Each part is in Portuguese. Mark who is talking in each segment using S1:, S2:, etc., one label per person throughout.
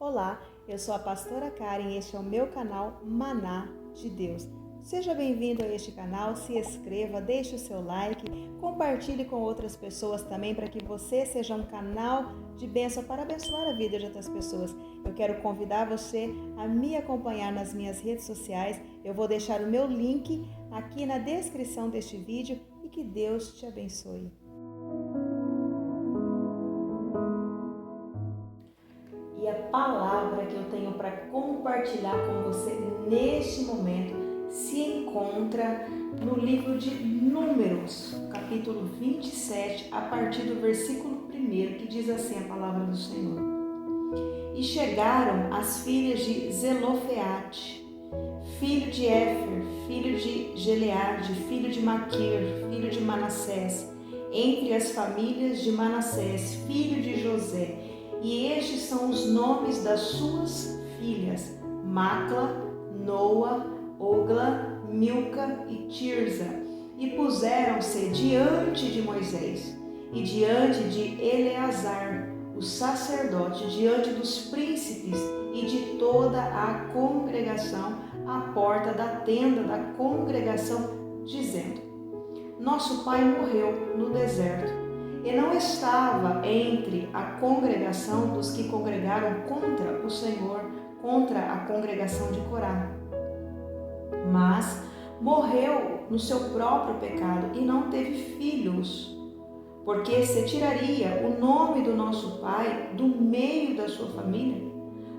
S1: Olá, eu sou a pastora Karen e este é o meu canal Maná de Deus. Seja bem-vindo a este canal, se inscreva, deixe o seu like, compartilhe com outras pessoas também para que você seja um canal de bênção para abençoar a vida de outras pessoas. Eu quero convidar você a me acompanhar nas minhas redes sociais. Eu vou deixar o meu link aqui na descrição deste vídeo e que Deus te abençoe. E a palavra que eu tenho para compartilhar com você neste momento se encontra no livro de Números, capítulo 27, a partir do versículo 1, que diz assim a palavra do Senhor. E chegaram as filhas de Zelofeate, filho de Éfer, filho de Gileade, filho de Maquir, filho de Manassés, entre as famílias de Manassés, filho de José. E estes são os nomes das suas filhas: Macla, Noa, Ogla, Milca e Tirza. E puseram-se diante de Moisés e diante de Eleazar, o sacerdote, diante dos príncipes e de toda a congregação, à porta da tenda da congregação, dizendo: Nosso pai morreu no deserto e não estava entre a congregação dos que congregaram contra o Senhor, contra a congregação de Corá. Mas morreu no seu próprio pecado e não teve filhos, porque se tiraria o nome do nosso pai do meio da sua família.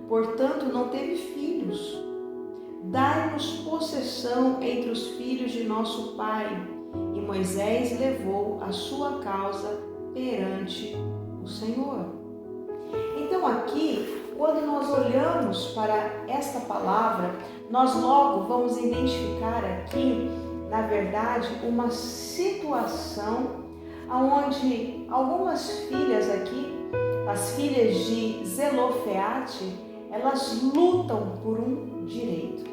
S1: Portanto, não teve filhos. Dai-nos possessão entre os filhos de nosso pai. E Moisés levou a sua causa perante o Senhor. Então aqui, quando nós olhamos para esta palavra, nós logo vamos identificar aqui, na verdade, uma situação onde algumas filhas aqui, as filhas de Zelofeate, elas lutam por um direito.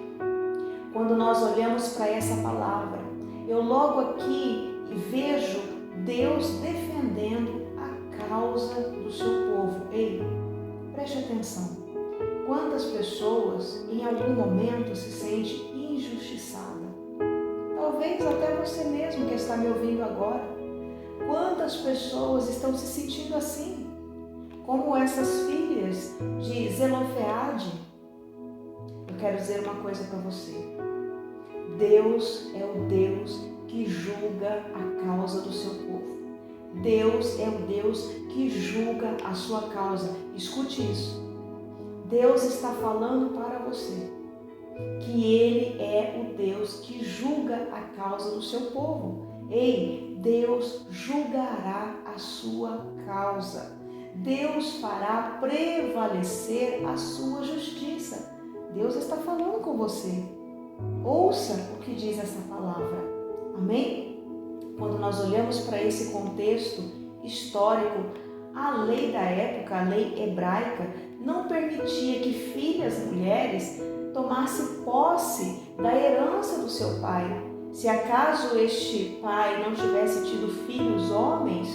S1: Quando nós olhamos para essa palavra, eu logo aqui vejo Deus defendendo a causa do seu povo. Ei, preste atenção. Quantas pessoas em algum momento se sente injustiçada? Talvez até você mesmo que está me ouvindo agora. Quantas pessoas estão se sentindo assim? Como essas filhas de Zelofeade. Eu quero dizer uma coisa para você. Deus é o Deus que julga a causa do seu povo. Deus é o Deus que julga a sua causa. Escute isso. Deus está falando para você que Ele é o Deus que julga a causa do seu povo. Ei, Deus julgará a sua causa. Deus fará prevalecer a sua justiça. Deus está falando com você. Ouça o que diz essa palavra. Amém? Quando nós olhamos para esse contexto histórico, a lei da época, a lei hebraica, não permitia que filhas mulheres tomassem posse da herança do seu pai. Se acaso este pai não tivesse tido filhos homens,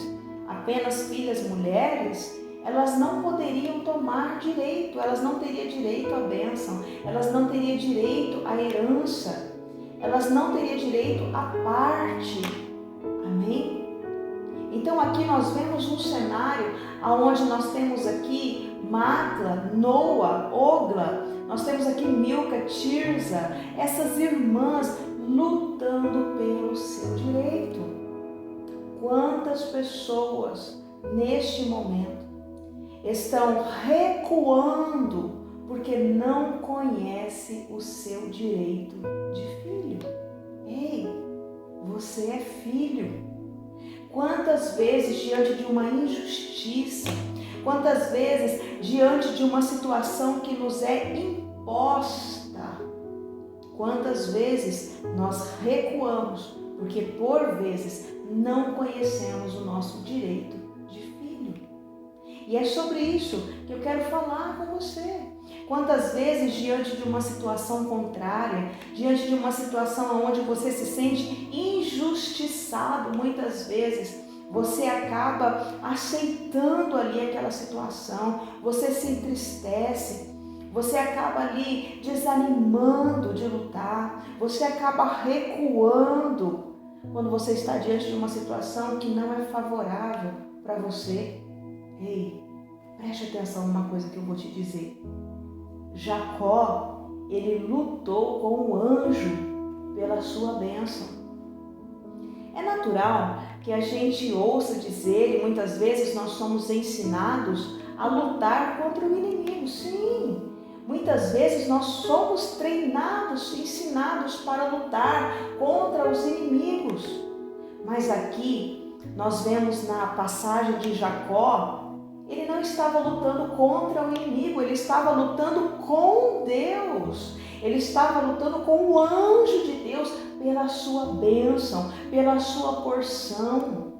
S1: apenas filhas mulheres, elas não poderiam tomar direito, elas não teriam direito à bênção, elas não teriam direito à herança, elas não teriam direito à parte. Amém? Então aqui nós vemos um cenário onde nós temos aqui Macla, Noa, Ogla, nós temos aqui Milca, Tirza, essas irmãs lutando pelo seu direito. Quantas pessoas neste momento estão recuando porque não conhece o seu direito de filho? Ei, você é filho. Quantas vezes diante de uma injustiça, quantas vezes diante de uma situação que nos é imposta, quantas vezes nós recuamos porque por vezes não conhecemos o nosso direito de filho. E é sobre isso que eu quero falar com você. Quantas vezes diante de uma situação contrária, diante de uma situação onde você se sente injustiçado, muitas vezes você acaba aceitando ali aquela situação, você se entristece, você acaba ali desanimando de lutar, você acaba recuando quando você está diante de uma situação que não é favorável para você. Ei, preste atenção numa coisa que eu vou te dizer. Jacó, ele lutou com o anjo pela sua bênção. É natural que a gente ouça dizer, e muitas vezes nós somos ensinados a lutar contra o inimigo. Sim, muitas vezes nós somos treinados, ensinados para lutar contra os inimigos. Mas aqui nós vemos na passagem de Jacó, ele não estava lutando contra o inimigo, ele estava lutando com Deus. Ele estava lutando com o anjo de Deus pela sua bênção, pela sua porção.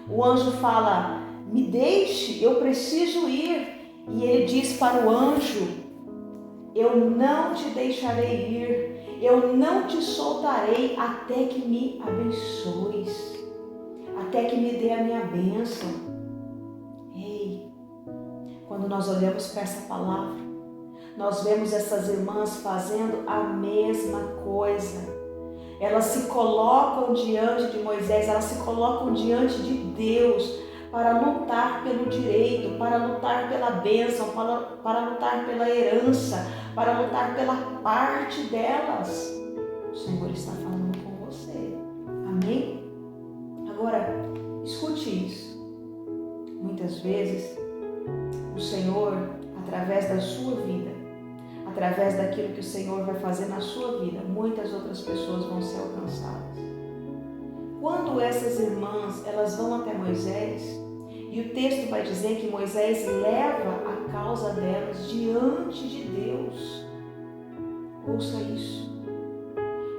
S1: O anjo fala: me deixe, eu preciso ir. E ele diz para o anjo: eu não te deixarei ir, eu não te soltarei até que me abençoes, até que me dê a minha bênção. Ei, quando nós olhamos para essa palavra, nós vemos essas irmãs fazendo a mesma coisa. Elas se colocam diante de Moisés, elas se colocam diante de Deus para lutar pelo direito, para lutar pela bênção, para lutar pela herança, para lutar pela parte delas. O Senhor está falando com você. Amém? Agora, escute isso. Muitas vezes, o Senhor, através da sua vida, através daquilo que o Senhor vai fazer na sua vida, muitas outras pessoas vão ser alcançadas. Quando essas irmãs, elas vão até Moisés, e o texto vai dizer que Moisés leva a causa delas diante de Deus. Ouça isso.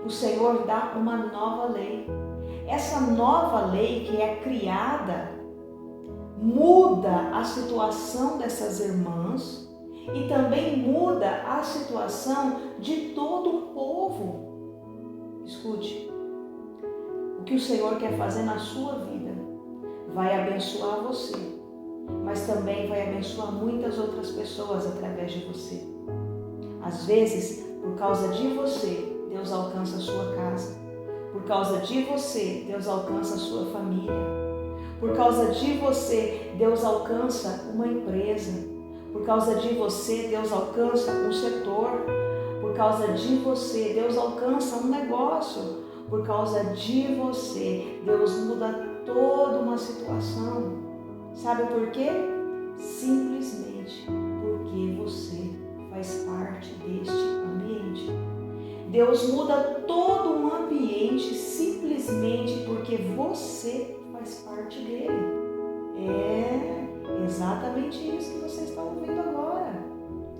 S1: O Senhor dá uma nova lei. Essa nova lei que é criada muda a situação dessas irmãs e também muda a situação de todo o povo. Escute, o que o Senhor quer fazer na sua vida vai abençoar você, mas também vai abençoar muitas outras pessoas através de você. Às vezes, por causa de você, Deus alcança a sua casa. Por causa de você, Deus alcança a sua família. Por causa de você, Deus alcança uma empresa. Por causa de você, Deus alcança um setor. Por causa de você, Deus alcança um negócio. Por causa de você, Deus muda toda uma situação. Sabe por quê? Simplesmente porque você faz parte deste ambiente. Deus muda todo um ambiente simplesmente porque você faz parte dele. É exatamente isso que você está ouvindo agora.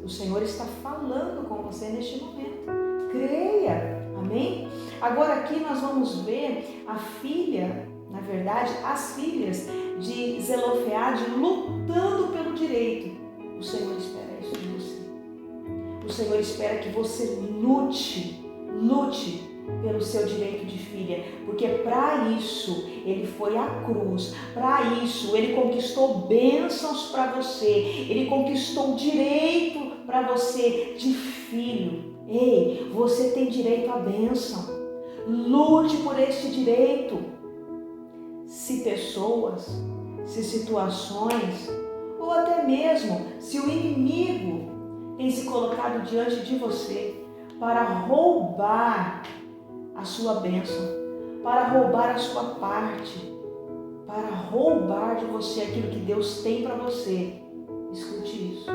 S1: O Senhor está falando com você neste momento. Creia, amém? Agora aqui nós vamos ver a filha, na verdade, as filhas de Zelofeade lutando pelo direito. O Senhor espera isso de você. O Senhor espera que você lute pelo seu direito de filha, porque para isso Ele foi à cruz, para isso Ele conquistou bênçãos para você, Ele conquistou direito para você de filho. Ei, você tem direito à bênção, lute por este direito. Se pessoas, se situações, ou até mesmo se o inimigo tem se colocado diante de você para roubar a sua bênção, para roubar a sua parte, para roubar de você aquilo que Deus tem para você. Escute isso.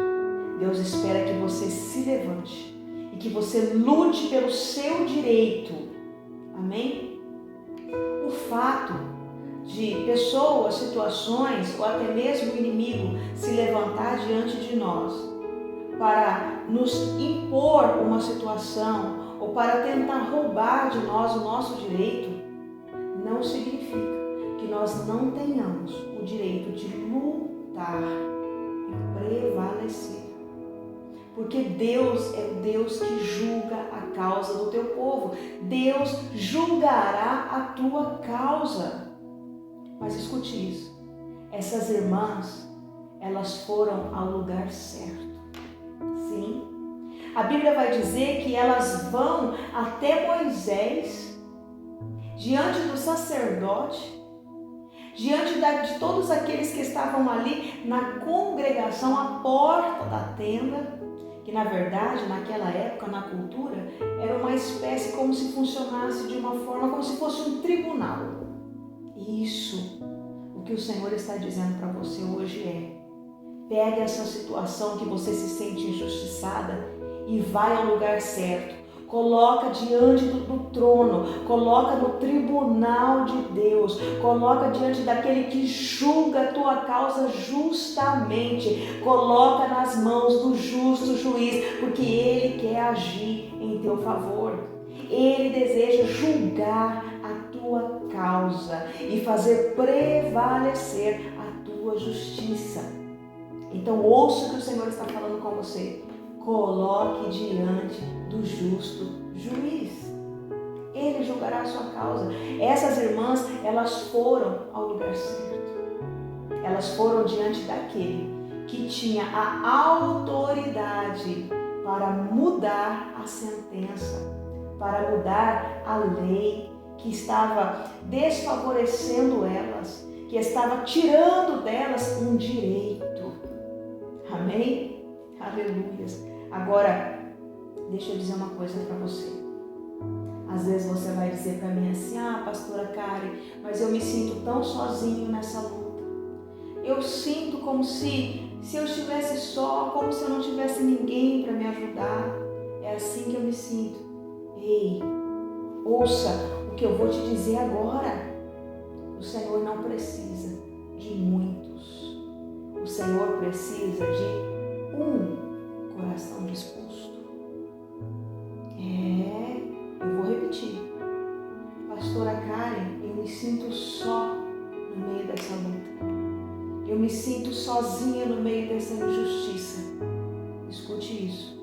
S1: Deus espera que você se levante e que você lute pelo seu direito. Amém? O fato de pessoas, situações ou até mesmo o inimigo se levantar diante de nós para nos impor uma situação ou para tentar roubar de nós o nosso direito, não significa que nós não tenhamos o direito de lutar e prevalecer. Porque Deus é o Deus que julga a causa do teu povo. Deus julgará a tua causa. Mas escute isso, essas irmãs, elas foram ao lugar certo. Sim, a Bíblia vai dizer que elas vão até Moisés, diante do sacerdote, diante de todos aqueles que estavam ali na congregação, à porta da tenda, que na verdade, naquela época, na cultura, era uma espécie como se funcionasse de uma forma, como se fosse um tribunal. Isso, o que o Senhor está dizendo para você hoje pega essa situação que você se sente injustiçada e vai ao lugar certo. Coloca diante do trono, coloca no tribunal de Deus, coloca diante daquele que julga a tua causa justamente, coloca nas mãos do justo juiz, porque ele quer agir em teu favor. Ele deseja julgar a tua causa e fazer prevalecer a tua justiça. Então ouça o que o Senhor está falando com você. Coloque diante do justo juiz. Ele julgará a sua causa. Essas irmãs, elas foram ao lugar certo. Elas foram diante daquele que tinha a autoridade para mudar a sentença, para mudar a lei que estava desfavorecendo elas, que estava tirando delas um direito. Amém? Aleluias. Agora, deixa eu dizer uma coisa para você. Às vezes você vai dizer para mim assim: pastora Karen, mas eu me sinto tão sozinho nessa luta. Eu sinto como se eu estivesse só, como se eu não tivesse ninguém para me ajudar. É assim que eu me sinto. Ei, ouça o que eu vou te dizer agora. O Senhor não precisa de muitos. O Senhor precisa de um coração disposto. Eu vou repetir. Pastora Karen, eu me sinto só no meio dessa luta. Eu me sinto sozinha no meio dessa injustiça. Escute isso.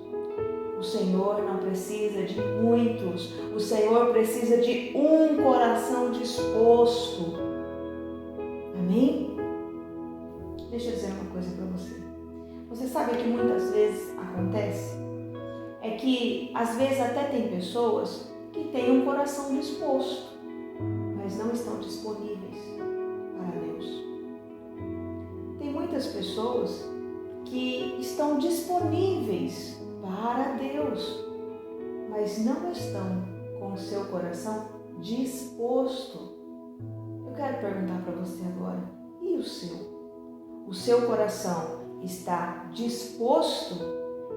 S1: O Senhor não precisa de muitos. O Senhor precisa de um coração disposto. Amém? Deixa eu dizer uma coisa para você. Você sabe que muitas vezes acontece? É que às vezes até tem pessoas que têm um coração disposto, mas não estão disponíveis para Deus. Tem muitas pessoas que estão disponíveis para Deus, mas não estão com o seu coração disposto. Eu quero perguntar para você agora, e o seu? O seu coração está disposto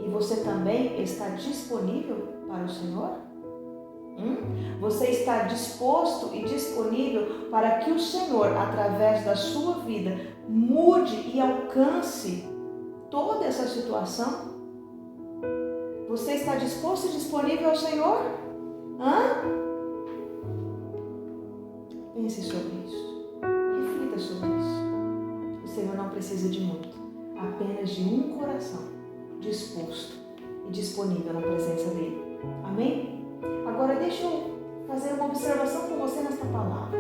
S1: e você também está disponível para o Senhor? Você está disposto e disponível para que o Senhor, através da sua vida, mude e alcance toda essa situação? Você está disposto e disponível ao Senhor? Pense sobre isso. Reflita sobre isso. O Senhor não precisa de muito, apenas de um coração disposto e disponível na presença dele. Amém? Agora deixa eu fazer uma observação com você nesta palavra.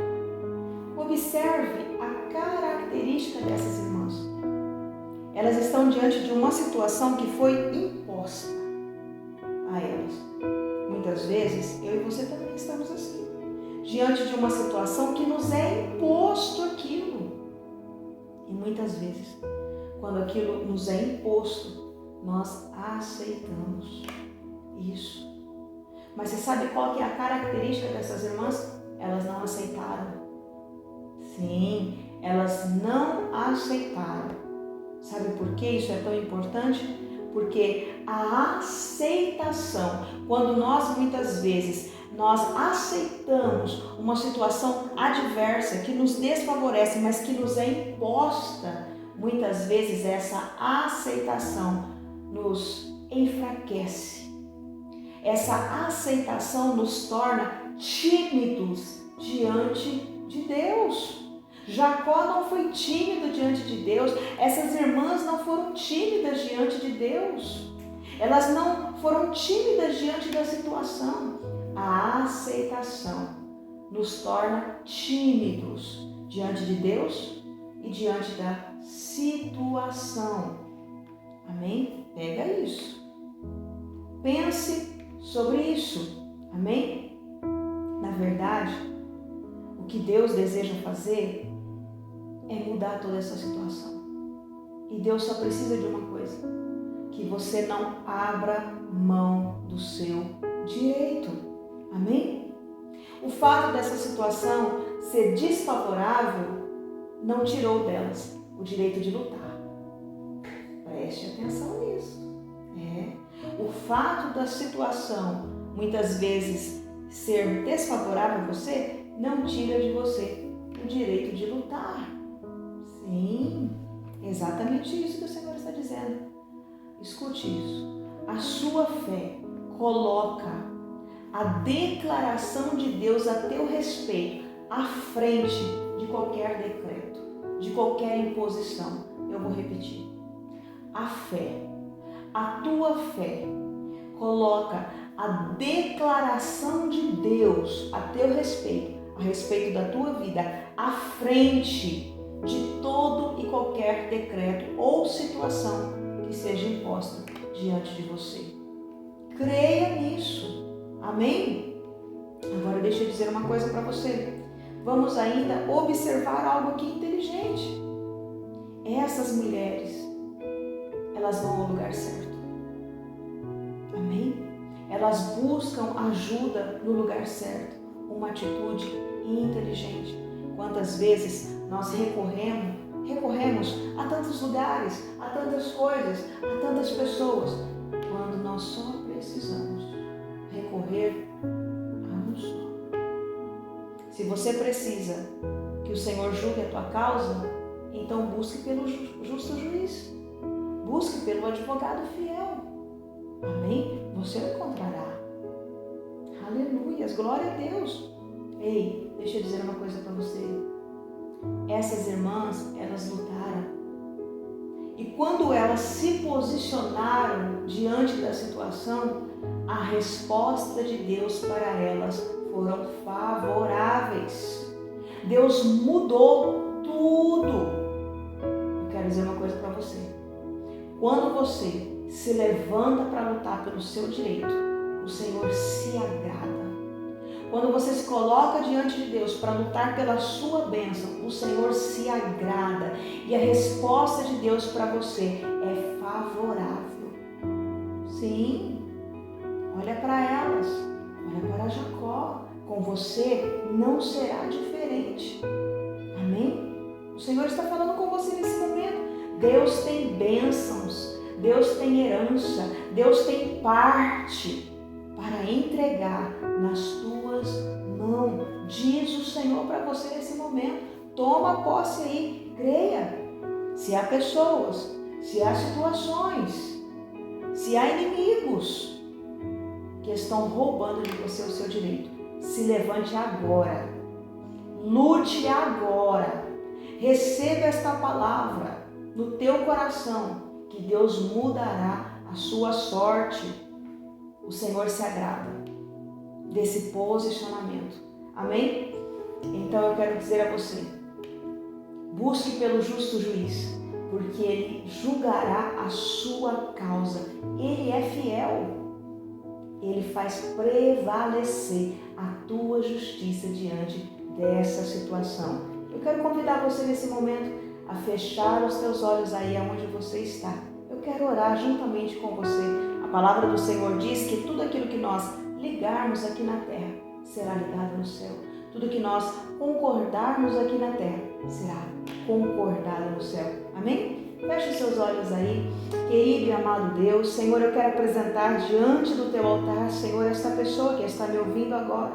S1: Observe a característica dessas irmãs. Elas estão diante de uma situação que foi imposta a elas. Muitas vezes, eu e você também estamos assim, diante de uma situação que nos é imposto aquilo. E muitas vezes, quando aquilo nos é imposto, nós aceitamos isso. Mas você sabe qual que é a característica dessas irmãs? Elas não aceitaram. Sim, elas não aceitaram. Sabe por que isso é tão importante? Porque a aceitação, quando nós muitas vezes aceitamos uma situação adversa que nos desfavorece, mas que nos é imposta, muitas vezes essa aceitação nos enfraquece. Essa aceitação nos torna tímidos diante de Deus. Jacó não foi tímido diante de Deus. Essas irmãs não foram tímidas diante de Deus. Elas não foram tímidas diante da situação. A aceitação nos torna tímidos diante de Deus e diante da situação. Amém? Pega isso. Pense sobre isso. Amém? Na verdade, o que Deus deseja fazer é mudar toda essa situação. E Deus só precisa de uma coisa: que você não abra mão do seu direito. Amém? O fato dessa situação ser desfavorável não tirou delas o direito de lutar. Preste atenção nisso. O fato da situação muitas vezes ser desfavorável a você não tira de você o direito de lutar. Sim, exatamente isso que o Senhor está dizendo. Escute isso. A sua fé coloca a declaração de Deus a teu respeito à frente de qualquer decreto, de qualquer imposição. Eu vou repetir. A tua fé coloca a declaração de Deus a teu respeito, a respeito da tua vida, à frente de todo e qualquer decreto ou situação que seja imposta diante de você. Creia nisso. Amém? Agora deixa eu dizer uma coisa para você. Vamos ainda observar algo aqui inteligente. Essas mulheres, elas vão ao lugar certo. Amém? Elas buscam ajuda no lugar certo. Uma atitude inteligente. Quantas vezes nós recorremos a tantos lugares, a tantas coisas, a tantas pessoas, quando nós só precisamos recorrer a um só. Se você precisa que o Senhor julgue a tua causa, então busque pelo justo juiz. Busque pelo advogado fiel. Amém? Você o encontrará. Aleluias, glória a Deus. Ei, deixa eu dizer uma coisa para você. Essas irmãs, elas lutaram. E quando elas se posicionaram diante da situação, a resposta de Deus para elas foram favoráveis. Deus mudou tudo. Eu quero dizer uma coisa para você. Quando você se levanta para lutar pelo seu direito, o Senhor se agrada. Quando você se coloca diante de Deus para lutar pela sua bênção, o Senhor se agrada. E a resposta de Deus para você é favorável. Sim, olha para elas, olha para Jacó. Com você não será diferente. Amém? O Senhor está falando com você nesse momento. Deus tem bênçãos, Deus tem herança, Deus tem parte para entregar nas tuas mãos. Diz o Senhor para você nesse momento. Toma posse aí, creia. Se há pessoas, se há situações, se há inimigos que estão roubando de você o seu direito, se levante agora. Lute agora. Receba esta palavra no teu coração, que Deus mudará a sua sorte. O Senhor se agrada desse posicionamento. Amém? Então eu quero dizer a você, busque pelo justo juiz, porque ele julgará a sua causa. Ele é fiel. Ele faz prevalecer a tua justiça diante dessa situação. Eu quero convidar você nesse momento a fechar os teus olhos aí aonde você está. Eu quero orar juntamente com você. A palavra do Senhor diz que tudo aquilo que nós ligarmos aqui na terra será ligado no céu. Tudo que nós concordarmos aqui na terra será concordado no céu. Amém? Feche os seus olhos aí, querido e amado Deus. Senhor, eu quero apresentar diante do teu altar, Senhor, esta pessoa que está me ouvindo agora.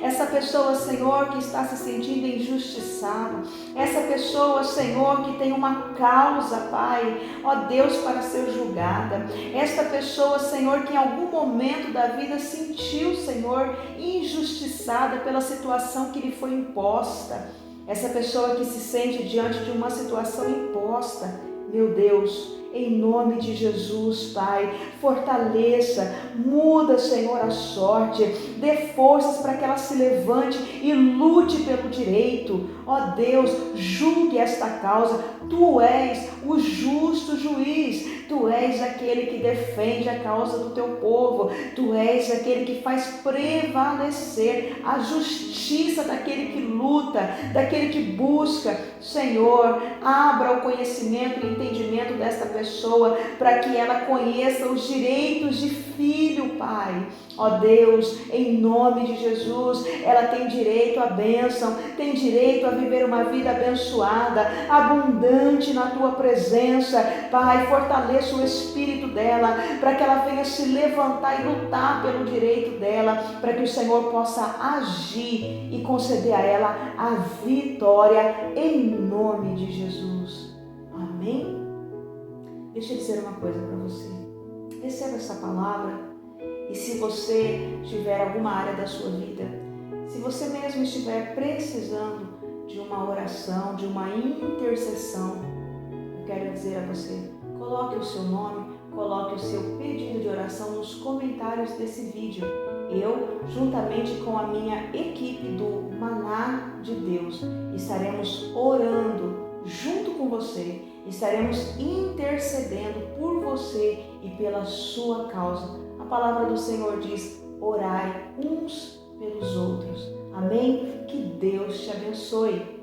S1: Essa pessoa, Senhor, que está se sentindo injustiçada. Essa pessoa, Senhor, que tem uma causa, Pai, ó Deus, para ser julgada. Esta pessoa, Senhor, que em algum momento da vida sentiu, Senhor, injustiçada pela situação que lhe foi imposta. Essa pessoa que se sente diante de uma situação imposta. Meu Deus, em nome de Jesus, Pai, fortaleça, muda, Senhor, a sorte, dê forças para que ela se levante e lute pelo direito. Ó Deus, julgue esta causa. Tu és o justo juiz, Tu és aquele que defende a causa do Teu povo, Tu és aquele que faz prevalecer a justiça daquele que luta, daquele que busca. Senhor, abra o conhecimento e entendimento desta pessoa para que ela conheça os direitos de filho, Pai. Ó Deus, em nome de Jesus, ela tem direito à bênção, tem direito a viver uma vida abençoada, abundante na Tua presença. Pai, fortaleça o espírito dela, para que ela venha se levantar e lutar pelo direito dela, para que o Senhor possa agir e conceder a ela a vitória, em nome de Jesus. Amém? Deixa eu dizer uma coisa para você. Receba essa palavra. E se você tiver alguma área da sua vida, se você mesmo estiver precisando de uma oração, de uma intercessão, eu quero dizer a você, coloque o seu nome, coloque o seu pedido de oração nos comentários desse vídeo. Eu, juntamente com a minha equipe do Maná de Deus, estaremos orando junto com você, estaremos intercedendo por você e pela sua causa. A palavra do Senhor diz: orai uns pelos outros. Amém? Que Deus te abençoe.